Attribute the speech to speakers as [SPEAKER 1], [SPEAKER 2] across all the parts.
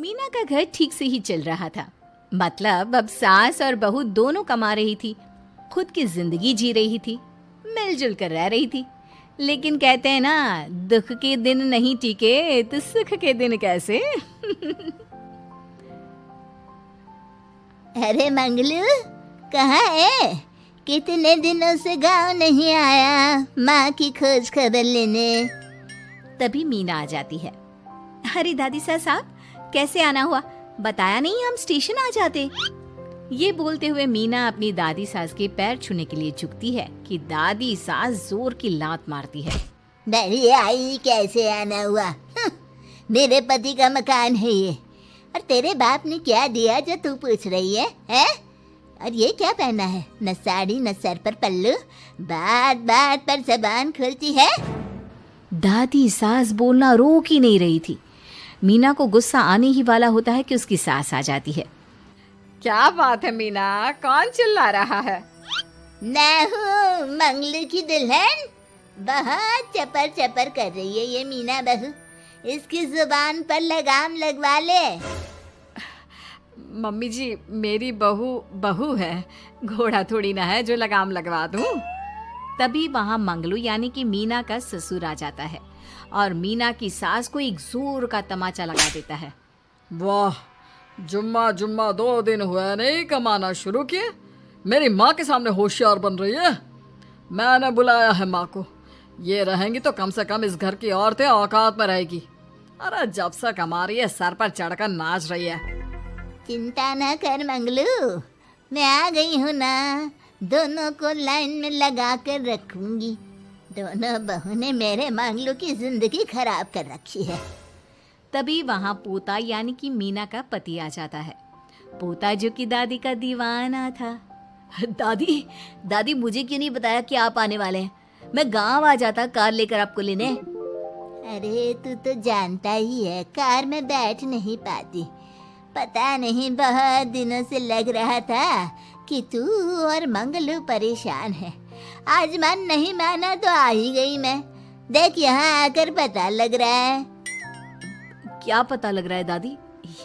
[SPEAKER 1] मीना का घर ठीक से ही चल रहा था। मतलब अब सास और बहू दोनों कमा रही थी, खुद की जिंदगी जी रही थी, मिलजुल कर रह रही थी। लेकिन कहते हैं ना, दुख के दिन नहीं टिके तो सुख के दिन कैसे।
[SPEAKER 2] अरे मंगलू, कहाँ है? कितने दिनों से गांव नहीं आया माँ की खोज खबर लेने।
[SPEAKER 1] तभी मीना आ जाती है। अरे दादी साहब, कैसे आना हुआ? बताया नहीं हम स्टेशन आ जाते। ये बोलते हुए मीना अपनी दादी सास के पैर छूने के लिए झुकती है कि दादी सास जोर की लात मारती है।
[SPEAKER 2] बड़ी आई, कैसे आना हुआ? मेरे पति का मकान है ये। और तेरे बाप ने क्या दिया जो तू पूछ रही है, हैं? और ये क्या पहना है? न साड़ी न सर पर पल्लू, बात बात पर जबान खुलती है।
[SPEAKER 1] दादी सास बोलना रोक ही नहीं रही थी। मीना को गुस्सा आने ही वाला होता है कि उसकी सास आ जाती है। क्या बात है मीना, कौन चिल्ला रहा है?
[SPEAKER 2] मैं हूँ मंगलू की दुल्हन। बहुत चपर चपर कर रही है ये मीना बहू। इसकी जुबान पर लगाम लगवा ले।
[SPEAKER 1] मम्मी जी, मेरी बहू है, घोड़ा थोड़ी ना है जो लगाम लगवा दूं। तभी वहां मंगलू यानी कि मीना का ससुर आ जाता है और मीना की सास को एक जोर का तमाचा लगा देता है।
[SPEAKER 3] वाह, जुम्मा 2 दिन हुए नहीं कमाना शुरू किए, मेरी माँ के सामने होशियार बन रही है। मैंने बुलाया है माँ को, ये रहेंगी तो कम से कम इस घर की औरतें औकात में रहेगी। अरे जब से कमा रही है सर पर चढ़कर नाच रही है।
[SPEAKER 2] चिंता न कर मंगलू, मैं आ गई हूँ ना। दोनों को लाइन में लगा कर रखूंगी। दोनों बहू ने मेरे मंगलू की जिंदगी खराब कर रखी है।
[SPEAKER 1] तभी वहां पोता यानी कि मीना का पति आ जाता है। पोता जो कि दादी का दीवाना था।
[SPEAKER 2] दादी मुझे क्यों नहीं बताया कि आप आने वाले हैं? मैं गांव आ जाता कार लेकर आपको लेने। अरे तू तो जानता ही है, कार में बैठ नहीं पाती। पता नहीं, बहुत दिनों से लग रहा था कि तू और मंगलू परेशान है। आज मन नहीं माना तो आ ही गई मैं। देख, यहाँ आकर पता लग रहा है।
[SPEAKER 1] क्या पता लग रहा है दादी?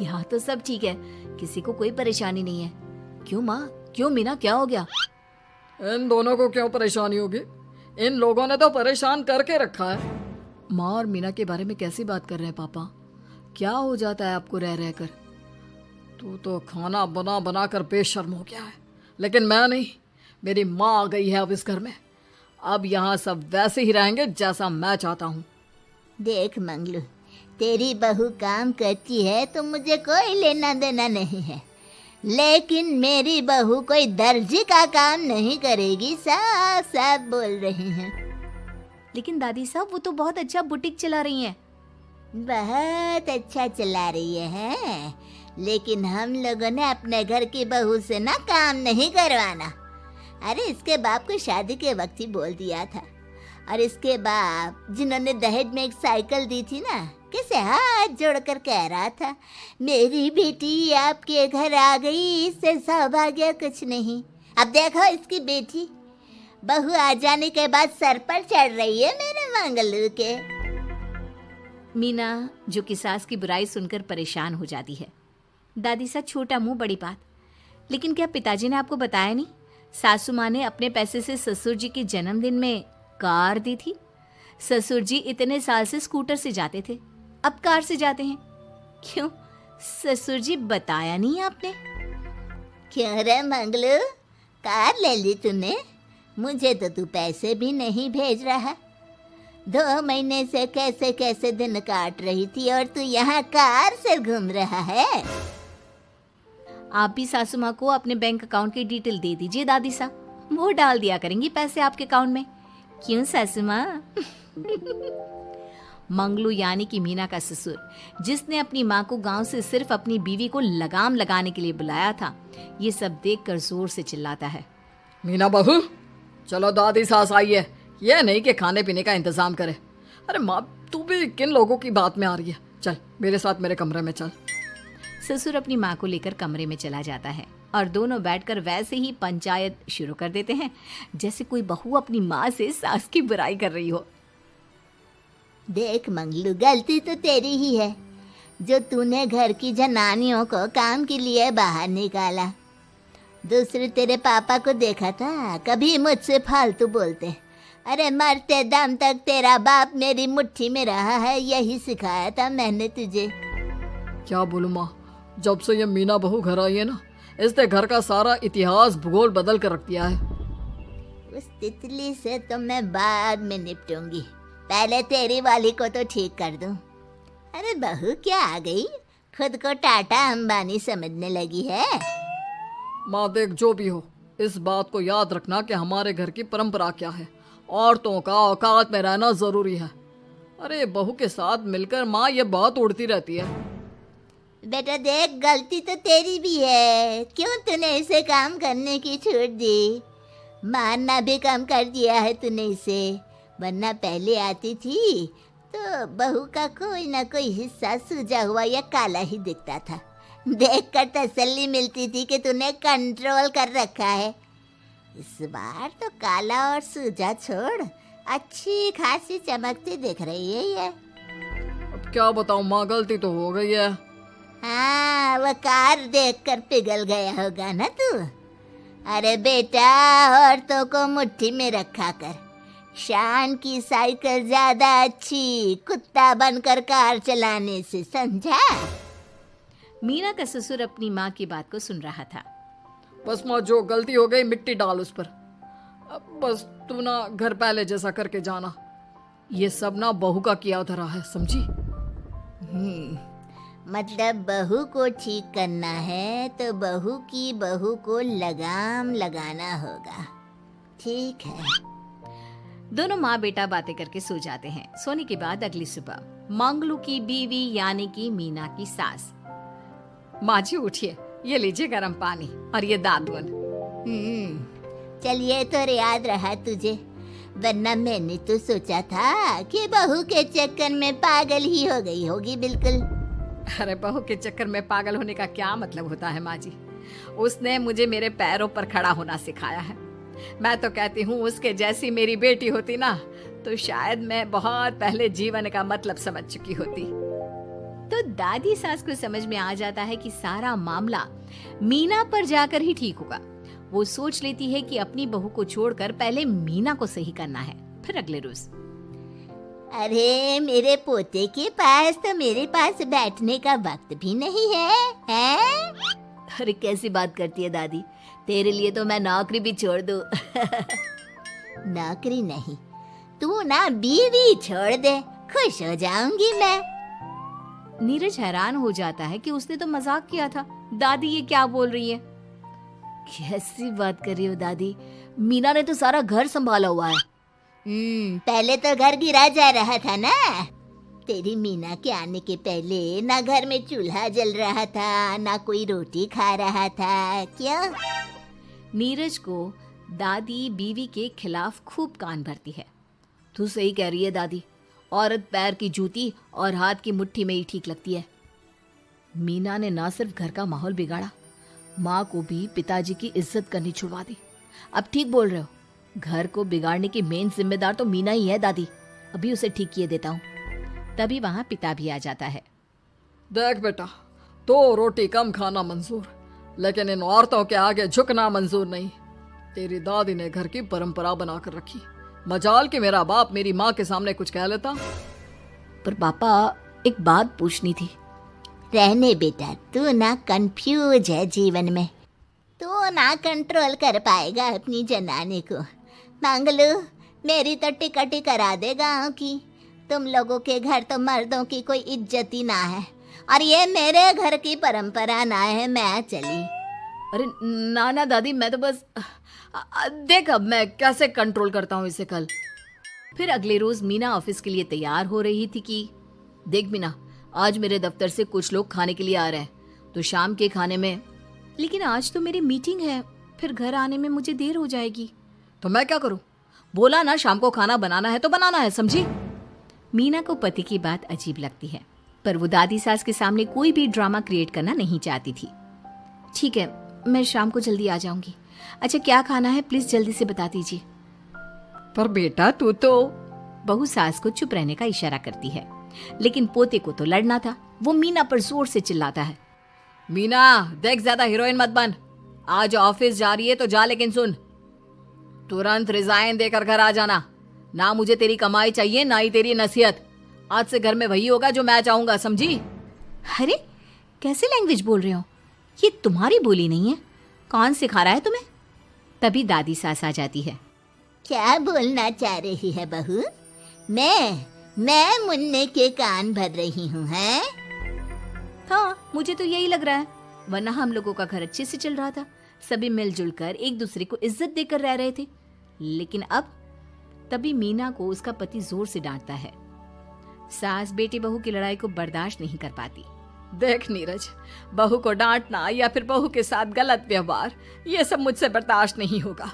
[SPEAKER 1] यहाँ तो सब ठीक है, किसी को कोई परेशानी नहीं है। क्यों माँ, क्यों मीना, क्या हो गया?
[SPEAKER 3] इन दोनों को क्यों परेशानी होगी? इन लोगों ने तो परेशान करके रखा है। माँ और मीना के बारे में कैसी बात कर रहे हैं पापा? क्या हो जाता है आपको रह रहकर? तू तो खाना बना बना कर बेशर्म हो गया है, लेकिन मैं नहीं। मेरी माँ आ गई है अब इस घर में। अब यहाँ सब वैसे ही रहेंगे जैसा मैं चाहता हूँ।
[SPEAKER 2] देख मंगलू, तेरी बहू काम करती है तो मुझे कोई लेना देना नहीं है, लेकिन मेरी बहू कोई दर्जी का काम नहीं करेगी। साफ साफ बोल रही हैं।
[SPEAKER 1] लेकिन दादी साहब, वो तो बहुत अच्छा बुटीक चला रही हैं।
[SPEAKER 2] बहुत अच्छा चला रही है, लेकिन हम लोगों ने अपने घर की बहू से ना काम नहीं करवाना। अरे इसके बाप को शादी के वक्त ही बोल दिया था। और इसके बाप जिन्होंने दहेज में एक साइकिल दी थी ना, कैसे हाथ जोड़कर कह रहा था, मेरी बेटी आपके घर आ गई, इससे सौभाग्य कुछ नहीं। अब देखो इसकी बेटी, बहू आ जाने के बाद सर पर चढ़ रही है मेरे मंगलू के।
[SPEAKER 1] मीना जो कि सास की बुराई सुनकर परेशान हो जाती है। दादी सा छोटा मुंह बड़ी बात। लेकिन क्या पिताजी ने आपको बताया नहीं? सासू माँ ने अपने पैसे से ससुर जी के जन्मदिन में कार दी थी। ससुर जी इतने साल से स्कूटर से जाते थे, अब कार से जाते हैं। क्यों ससुर जी, बताया नहीं आपने?
[SPEAKER 2] क्यों रे मंगलू, कार ले ली तूने? मुझे तो तू पैसे भी नहीं भेज रहा। 2 महीने से कैसे कैसे दिन काट रही थी और तू यहाँ कार से घूम रहा है।
[SPEAKER 1] आप भी सासू माँ को अपने बैंक अकाउंट की डिटेल दे दीजिए दादी साहब, वो डाल दिया करेंगी पैसे आपके अकाउंट में। क्यों सासू माँ? मंगलू यानी कि मीना का ससुर, जिसने अपनी माँ को गांव से सिर्फ अपनी बीवी को लगाम लगाने के लिए बुलाया था, ये सब देखकर जोर से चिल्लाता है।
[SPEAKER 3] मीना बहू, चलो दादी सास आई है, ये नहीं कि खाने पीने का इंतजाम करे। अरे माँ, तू भी किन लोगों की बात में आ रही है? चल मेरे साथ मेरे कमरे में चल।
[SPEAKER 1] ससुर अपनी माँ को लेकर कमरे में चला जाता है और दोनों बैठकर वैसे ही पंचायत शुरू कर देते हैं जैसे कोई बहू अपनी माँ से सास की बुराई कर रही हो।
[SPEAKER 2] देख मंगलू, गलती तो तेरी ही है। जो तूने घर की जनानियों को काम के लिए बाहर निकाला। दूसरे तेरे पापा को देखा था, कभी मुझसे फालतू बोलते। अरे मरते दम तक तेरा बाप मेरी मुट्ठी में रहा है, यही सिखाया था मैंने तुझे।
[SPEAKER 3] क्या बोलूं माँ, जब से ये मीना बहू घर आई है ना, इसने घर का सारा इतिहास भूगोल बदल कर रख दिया है।
[SPEAKER 2] उस तितली से तो मैं बाद में निपटूंगी, पहले तेरी वाली को तो ठीक कर दूं। अरे बहू क्या आ गई, खुद को टाटा अंबानी समझने लगी है।
[SPEAKER 3] माँ देख, जो भी हो, इस बात को याद रखना कि हमारे घर की परंपरा क्या है। औरतों का औकात में रहना जरूरी है। अरे बहू के साथ मिलकर माँ ये बात उड़ती रहती है।
[SPEAKER 2] बेटा देख, गलती तो तेरी भी है, क्यों तूने इसे काम करने की छूट दी। मारना भी कम कर दिया है तूने इसे, वरना पहले आती थी तो बहू का कोई ना कोई हिस्सा सूजा हुआ या काला ही दिखता था। देखकर तसल्ली मिलती थी कि तूने कंट्रोल कर रखा है। इस बार तो काला और सूजा छोड़, अच्छी खासी चमकती दिख रही है ये।
[SPEAKER 3] अब क्या बताऊं माँ, गलती तो हो गई है।
[SPEAKER 2] हाँ, वो कार देखकर पिघल गया होगा ना तू। अरे बेटा, औरतों को मुट्ठी में रखा कर। शान की साइकिल ज्यादा अच्छी कुत्ता बनकर कार चलाने से, समझा।
[SPEAKER 1] मीना का ससुर अपनी माँ की बात को सुन रहा था।
[SPEAKER 3] बस माँ, जो गलती हो गई मिट्टी डाल उस पर। अब बस तू ना घर पहले जैसा करके जाना। ये सब ना बहू का किया धरा है, समझी।
[SPEAKER 2] मतलब बहू को ठीक करना है तो बहू की बहू को लगाम लगाना होगा, ठीक है।
[SPEAKER 1] दोनों माँ बेटा बातें करके सो जाते हैं। सोने के बाद अगली सुबह मंगलू की बीवी यानी कि मीना की सास, माँ जी उठिए, ये लीजिए गर्म पानी और ये दादुन।
[SPEAKER 2] चलिए तो याद रहा तुझे, वरना मैंने तो सोचा था कि बहू के चक्कर में पागल ही हो गई होगी बिल्कुल।
[SPEAKER 1] अरे बहू के चक्कर में पागल होने का क्या मतलब होता है माँ जी। उसने मुझे मेरे पैरों पर खड़ा होना सिखाया है। मैं तो कहती हूँ उसके जैसी मेरी बेटी होती ना तो शायद मैं बहुत पहले जीवन का मतलब समझ चुकी होती। तो दादी सास को समझ में आ जाता है कि सारा मामला मीना पर जाकर ही ठीक होगा। वो सोच लेती है कि अपनी बहू को छोड़कर पहले मीना को सही करना है। फिर अगले रोज,
[SPEAKER 2] अरे मेरे पोते के पास तो मेरे पास बैठने का वक्त भी नहीं है, हैं?
[SPEAKER 1] अरे कैसी बात करती है दादी, तेरे लिए तो मैं नौकरी भी छोड़ दूं।
[SPEAKER 2] नौकरी नहीं, तू ना बीवी छोड़ दे, खुश हो जाऊंगी मैं।
[SPEAKER 1] नीरज हैरान हो जाता है कि उसने तो मजाक किया था। दादी ये क्या बोल रही है? कैसी बात कर रही हो दादी, मीना ने तो सारा घर संभाला हुआ है।
[SPEAKER 2] पहले तो घर गिरा जा रहा था ना। तेरी मीना के आने के पहले ना घर में चूल्हा जल रहा था, ना कोई रोटी खा रहा था, क्यों?
[SPEAKER 1] नीरज को दादी बीवी के खिलाफ खूब कान भरती है। तू सही कह रही है दादी, औरत पैर की जूती और हाथ की मुट्ठी में ही ठीक लगती है। मीना ने ना सिर्फ घर का माहौल बिगाड़ा, माँ को भी पिताजी की इज्जत करनी छुड़वा दी। अब ठीक बोल रहे हो, घर को बिगाड़ने की मेन जिम्मेदार तो मीना ही है दादी। अभी उसे ठीक किए देता हूँ। तभी वहां पिता भी आ जाता है।
[SPEAKER 3] देख बेटा, तो रोटी कम खाना मंजूर, लेकिन इन औरतों के आगे झुकना मंजूर नहीं। तेरी दादी ने घर की परंपरा बनाकर रखी, मजाल कि मेरा बाप मेरी माँ के सामने कुछ कह लेता।
[SPEAKER 1] पर पापा एक बात पूछनी थी।
[SPEAKER 2] रहने बेटा, तू ना कंफ्यूज है जीवन में, तू ना कंट्रोल कर पाएगा अपनी जनाने को। मंगलू, मेरी तो टिकट ही करा दे गाँव की। तुम लोगों के घर तो मर्दों की कोई इज्जत ही ना है, और ये मेरे घर की परंपरा ना है, मैं चली।
[SPEAKER 1] अरे ना ना दादी, मैं तो बस देख अब मैं कैसे कंट्रोल करता हूँ इसे कल। फिर अगले रोज मीना ऑफिस के लिए तैयार हो रही थी कि देख मीना, आज मेरे दफ्तर से कुछ लोग खाने के लिए आ रहे हैं, तो शाम के खाने में। लेकिन आज तो मेरी मीटिंग है, फिर घर आने में मुझे देर हो जाएगी।
[SPEAKER 3] तो मैं क्या करूं?
[SPEAKER 1] बोला ना शाम को खाना बनाना है तो बनाना है, समझी। मीना को पति की बात अजीब लगती है, पर वो दादी सास के सामने कोई भी ड्रामा क्रिएट करना नहीं चाहती थी। ठीक है, मैं शाम को जल्दी आ जाऊंगी। अच्छा क्या खाना है प्लीज जल्दी से बता दीजिए।
[SPEAKER 3] पर बेटा तू तो।
[SPEAKER 1] बहू सास को चुप रहने का इशारा करती है, लेकिन पोते को तो लड़ना था। वो मीना पर जोर से चिल्लाता है।
[SPEAKER 3] मीना देख, ज्यादा हीरोइन मत बन। आज ऑफिस जा रही है तो जा, लेकिन सुन, तुरंत रिजाइन देकर घर आ जाना। ना मुझे तेरी कमाई चाहिए, ना ही तेरी नसीहत। आज से घर में वही होगा जो मैं चाहूंगा, समझी?
[SPEAKER 1] अरे कैसे लैंग्वेज बोल रहे हो? ये तुम्हारी बोली नहीं है। कौन सिखा रहा है तुम्हें? तभी दादी सास आ जाती है।
[SPEAKER 2] क्या बोलना चाह रही है बहू? मैं मुन्ने के कान भर रही हूँ, हैं?
[SPEAKER 1] हाँ, मुझे तो यही लग रहा है, वरना हम लोगों का घर अच्छे से चल रहा था। सभी मिलजुल कर एक दूसरे को इज्जत देकर रह रहे थे। लेकिन अब तभी मीना को उसका पति जोर से डांटता है। सास बेटी बहू की लड़ाई को बर्दाश्त नहीं कर पाती।
[SPEAKER 3] देख नीरज, बहू को डांटना या फिर बहू के साथ गलत व्यवहार, ये सब मुझसे बर्दाश्त नहीं होगा।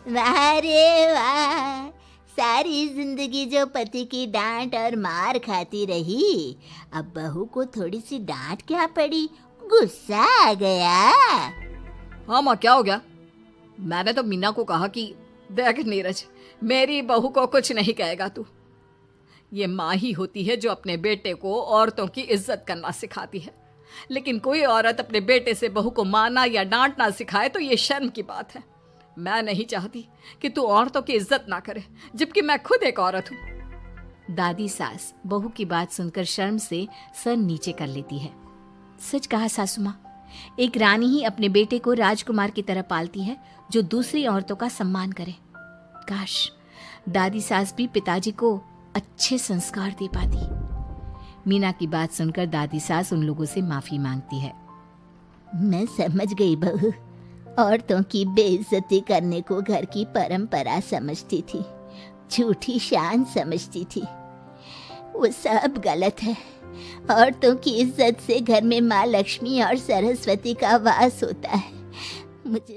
[SPEAKER 2] वाह रे वाह, सारी जिंदगी जो पति की डांट और मार खाती रही, अब बहू को थोड़ी सी डांट क्या पड़ी, गुस्सा आ गया।
[SPEAKER 3] हाँ माँ, क्या हो गया? मैंने तो मीना को कहा कि देख नीरज, मेरी बहू को कुछ नहीं कहेगा तू। ये माँ ही होती है जो अपने बेटे को औरतों की इज्जत करना सिखाती है। लेकिन कोई औरत अपने बेटे से बहू को मारना या डांटना सिखाए तो ये शर्म की बात है। मैं नहीं चाहती कि तू औरतों की इज्जत ना करे, जबकि मैं खुद एक औरत हूँ।
[SPEAKER 1] दादी सास बहू की बात सुनकर शर्म से सर नीचे कर लेती है। सच कहा सासू माँ, एक रानी ही अपने बेटे को राजकुमार की तरह पालती है, जो दूसरी औरतों का सम्मान करे। काश दादी सास भी पिताजी को अच्छे संस्कार दे पाती। मीना की बात सुनकर दादी सास उन लोगों से माफी मांगती है।
[SPEAKER 2] मैं समझ गई बहू, औरतों की बेइज्जती करने को घर की परंपरा समझती थी, झूठी शान समझती थी। वो सब गलत है। औरतों की इज्जत से घर में माँ लक्ष्मी और सरस्वती का वास होता है। मुझे